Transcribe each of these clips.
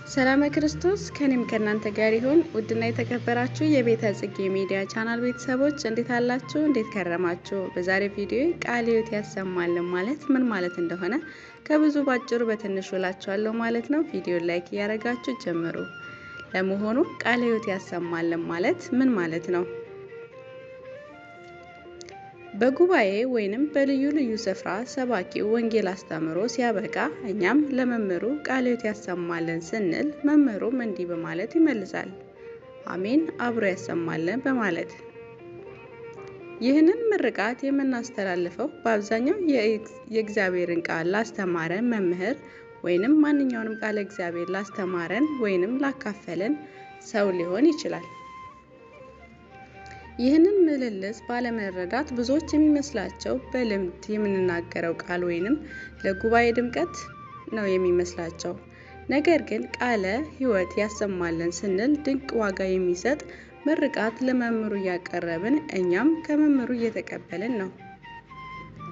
ሰላም ክርስቶስ ከኔም ከናንተ ጋር ይሁን። ውድና የተከበራችሁ የቤተ ጽጌ ሚዲያ ቻናል ቤተሰቦች እንዴት አላችሁ? እንዴት ከረማችሁ? በዛሬ ቪዲዮ ቃለ ሕይወት ያሰማልን ማለት ምን ማለት እንደሆነ ከብዙ ባጭሩ በትንሹ እላችኋለሁ ማለት ነው። ቪዲዮ ላይክ እያደረጋችሁ ጀምሩ። ለመሆኑ ቃለ ሕይወት ያሰማልን ማለት ምን ማለት ነው? በጉባኤ ወይንም በልዩ ልዩ ስፍራ ሰባኪው ወንጌል አስተምሮ ሲያበቃ እኛም ለመምህሩ ቃለ ሕይወት ያሰማልን ስንል መምህሩም እንዲህ በማለት ይመልሳል፣ አሜን አብሮ ያሰማልን በማለት። ይህንን ምርቃት የምናስተላልፈው በአብዛኛው የእግዚአብሔርን ቃል ላስተማረን መምህር ወይንም ማንኛውንም ቃለ እግዚአብሔር ላስተማረን ወይንም ላካፈለን ሰው ሊሆን ይችላል። ይህንን ምልልስ ባለመረዳት ብዙዎች የሚመስላቸው በልምድ የምንናገረው ቃል ወይንም ለጉባኤ ድምቀት ነው የሚመስላቸው። ነገር ግን ቃለ ሕይወት ያሰማልን ስንል ድንቅ ዋጋ የሚሰጥ ምርቃት ለመምህሩ እያቀረብን እኛም ከመምህሩ እየተቀበልን ነው።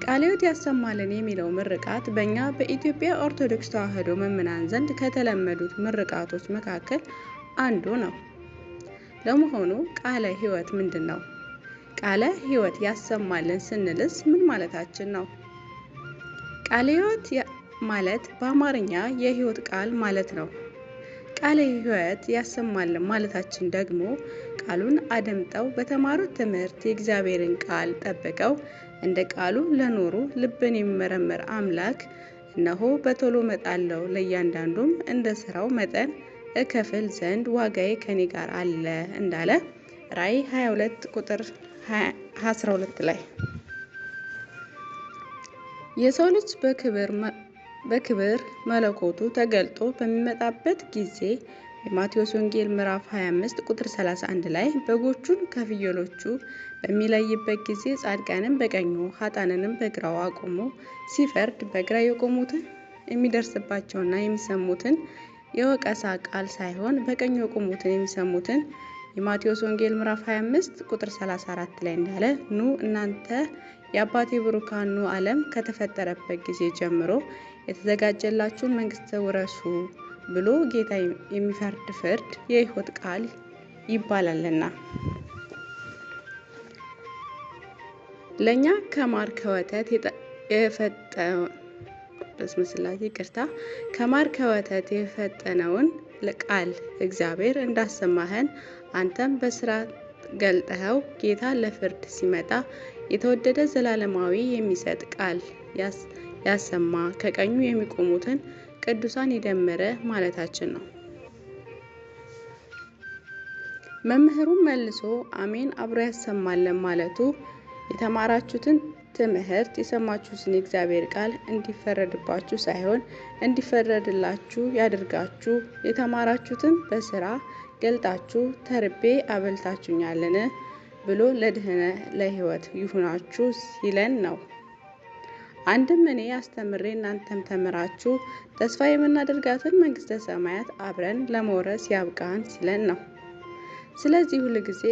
ቃለ ሕይወት ያሰማልን የሚለው ምርቃት በእኛ በኢትዮጵያ ኦርቶዶክስ ተዋሕዶ ምዕመናን ዘንድ ከተለመዱት ምርቃቶች መካከል አንዱ ነው። ለመሆኑ ቃለ ሕይወት ምንድን ነው? ቃለ ሕይወት ያሰማልን ስንልስ ምን ማለታችን ነው? ቃለ ሕይወት ማለት በአማርኛ የሕይወት ቃል ማለት ነው። ቃለ ሕይወት ያሰማልን ማለታችን ደግሞ ቃሉን አድምጠው በተማሩት ትምህርት የእግዚአብሔርን ቃል ጠብቀው እንደ ቃሉ ለኖሩ ልብን የሚመረምር አምላክ እነሆ በቶሎ እመጣለሁ ለእያንዳንዱም እንደ ስራው መጠን እከፍል ዘንድ ዋጋዬ ከኔ ጋር አለ እንዳለ ራዕይ 22 ቁጥር 12 ላይ የሰው ልጅ በክብር መለኮቱ ተገልጦ በሚመጣበት ጊዜ የማቴዎስ ወንጌል ምዕራፍ 25 ቁጥር 31 ላይ በጎቹን ከፍየሎቹ በሚለይበት ጊዜ ጻድቃንን በቀኙ ኃጥአንንም በግራው አቁሞ ሲፈርድ በግራ የቆሙትን የሚደርስባቸውና የሚሰሙትን የወቀሳ ቃል ሳይሆን በቀኝ የቆሙትን የሚሰሙትን የማቴዎስ ወንጌል ምዕራፍ 25 ቁጥር 34 ላይ እንዳለ ኑ እናንተ የአባቴ ብሩካን ኑ ዓለም ከተፈጠረበት ጊዜ ጀምሮ የተዘጋጀላችሁን መንግስት ውረሱ ብሎ ጌታ የሚፈርድ ፍርድ የሕይወት ቃል ይባላልና ለኛ ከማር ከወተት ከማር ከወተት የፈጠነውን ቃል እግዚአብሔር እንዳሰማህን አንተም በስራ ገልጠኸው ጌታ ለፍርድ ሲመጣ የተወደደ ዘላለማዊ የሚሰጥ ቃል ያሰማ ከቀኙ የሚቆሙትን ቅዱሳን ይደመረ ማለታችን ነው። መምህሩም መልሶ አሜን አብሮ ያሰማልን ማለቱ የተማራችሁትን ትምህርት የሰማችሁትን የእግዚአብሔር ቃል እንዲፈረድባችሁ ሳይሆን እንዲፈረድላችሁ ያድርጋችሁ። የተማራችሁትን በስራ ገልጣችሁ ተርቤ አበልታችሁኛልን ብሎ ለድህነ ለሕይወት ይሁናችሁ ሲለን ነው። አንድም እኔ አስተምሬ እናንተም ተምራችሁ ተስፋ የምናደርጋትን መንግስተ ሰማያት አብረን ለመውረስ ያብቃን ሲለን ነው። ስለዚህ ሁሉ ጊዜ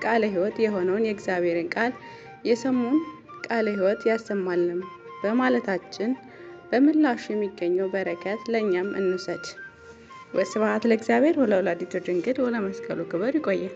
ቃለ ሕይወት የሆነውን የእግዚአብሔርን ቃል የሰሙን ቃለ ሕይወት ያሰማልን በማለታችን በምላሹ የሚገኘው በረከት ለእኛም እንውሰድ። ወስብሐት ለእግዚአብሔር ወለወላዲቱ ድንግል ወለመስቀሉ ክቡር። ይቆየን።